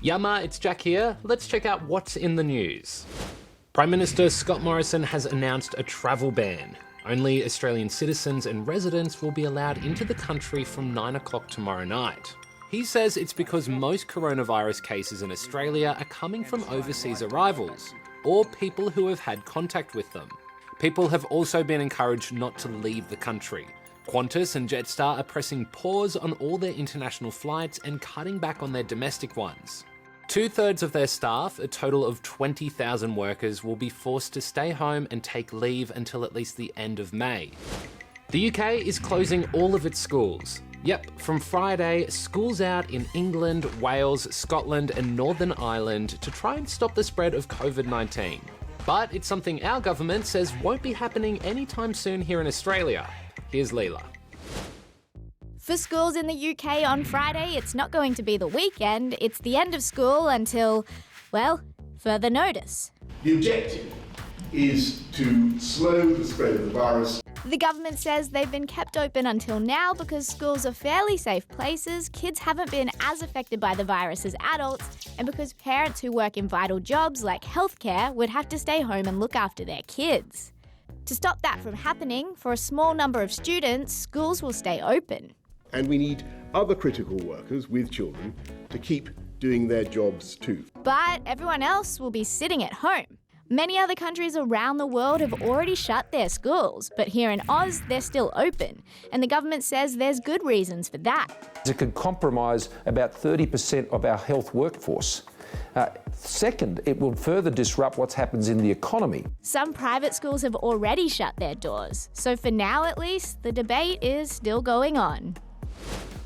Yama, it's Jack here. Let's check out what's in the news. Prime Minister Scott Morrison has announced a travel ban. Only Australian citizens and residents will be allowed into the country from 9 o'clock tomorrow night. He says it's because most coronavirus cases in Australia are coming from overseas arrivals, or people who have had contact with them. People have also been encouraged not to leave the country. Qantas and Jetstar are pressing pause on all their international flights and cutting back on their domestic ones. 2/3 of their staff, a total of 20,000 workers, will be forced to stay home and take leave until at least the end of May. The UK is closing all of its schools. Yep, from Friday, schools out in England, Wales, Scotland and Northern Ireland to try and stop the spread of COVID-19. But it's something our government says won't be happening anytime soon here in Australia. Here's Leela. For schools in the UK on Friday, it's not going to be the weekend, it's the end of school until, well, further notice. The objective is to slow the spread of the virus. The government says they've been kept open until now because schools are fairly safe places, kids haven't been as affected by the virus as adults, and because parents who work in vital jobs like healthcare would have to stay home and look after their kids. To stop that from happening, for a small number of students, schools will stay open. And we need other critical workers with children to keep doing their jobs too. But everyone else will be sitting at home. Many other countries around the world have already shut their schools, but here in Oz, they're still open. And the government says there's good reasons for that. It could compromise about 30% of our health workforce. Second, it will further disrupt what happens in the economy. Some private schools have already shut their doors. So for now, at least, the debate is still going on.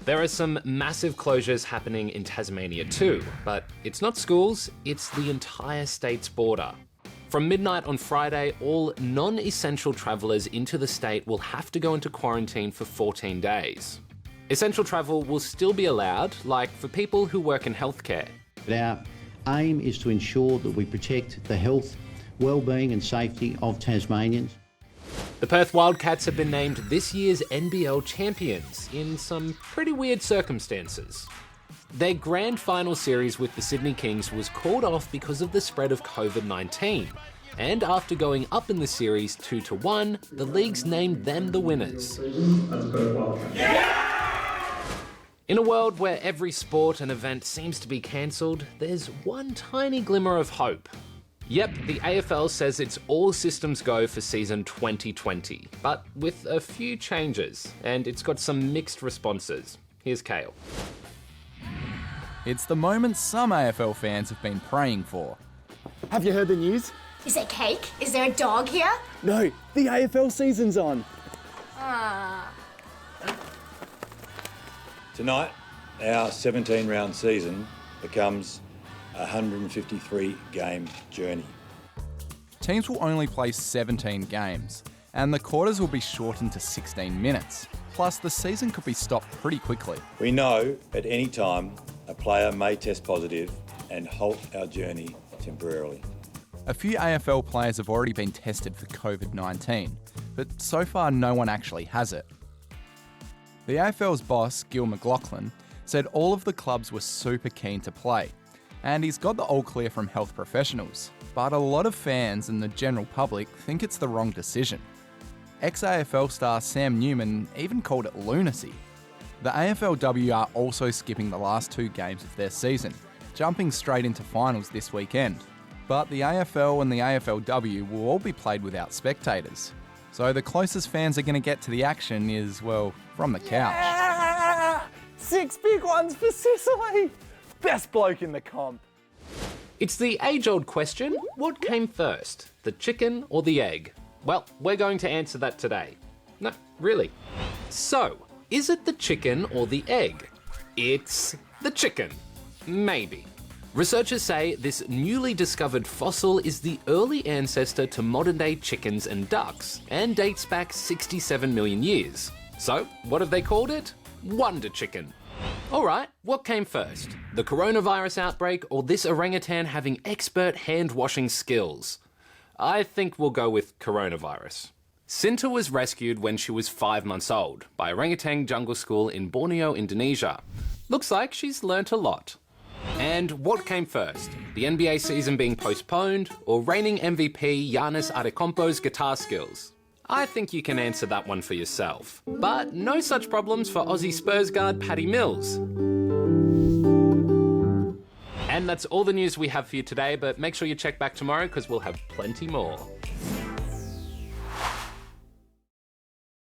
There are some massive closures happening in Tasmania too, but it's not schools, it's the entire state's border. From midnight on Friday, all non-essential travellers into the state will have to go into quarantine for 14 days. Essential travel will still be allowed, like for people who work in healthcare. Our aim is to ensure that we protect the health, well-being and safety of Tasmanians. The Perth Wildcats have been named this year's NBL champions in some pretty weird circumstances. Their grand final series with the Sydney Kings was called off because of the spread of COVID-19. And after going up in the series 2-1, the leagues named them the winners. In a world where every sport and event seems to be cancelled, there's one tiny glimmer of hope. Yep, the AFL says it's all systems go for season 2020, but with a few changes, and it's got some mixed responses. Here's Kale. It's the moment some AFL fans have been praying for. Have you heard the news? Is there cake? Is there a dog here? No, the AFL season's on. Tonight, our 17-round season becomes a 153-game journey. Teams will only play 17 games, and the quarters will be shortened to 16 minutes. Plus, the season could be stopped pretty quickly. We know at any time a player may test positive and halt our journey temporarily. A few AFL players have already been tested for COVID-19, but so far no one actually has it. The AFL's boss, Gil McLachlan, said all of the clubs were super keen to play, and he's got the all clear from health professionals. But a lot of fans and the general public think it's the wrong decision. Ex-AFL star Sam Newman even called it lunacy. The AFLW are also skipping the last 2 games of their season, jumping straight into finals this weekend. But the AFL and the AFLW will all be played without spectators. So the closest fans are going to get to the action is, well, from the couch. Yeah! 6 big ones for Sicily! Best bloke in the comp. It's the age-old question, what came first, the chicken or the egg? Well, we're going to answer that today. No, really. So, is it the chicken or the egg? It's the chicken. Maybe. Researchers say this newly discovered fossil is the early ancestor to modern-day chickens and ducks, and dates back 67 million years. So, what have they called it? Wonder Chicken. Alright, what came first? The coronavirus outbreak or this orangutan having expert hand-washing skills? I think we'll go with coronavirus. Sinta was rescued when she was 5 months old by Orangutan Jungle School in Borneo, Indonesia. Looks like she's learnt a lot. And what came first? The NBA season being postponed, or reigning MVP Giannis Antetokounmpo's guitar skills? I think you can answer that one for yourself. But no such problems for Aussie Spurs guard Patty Mills. And that's all the news we have for you today, but make sure you check back tomorrow because we'll have plenty more.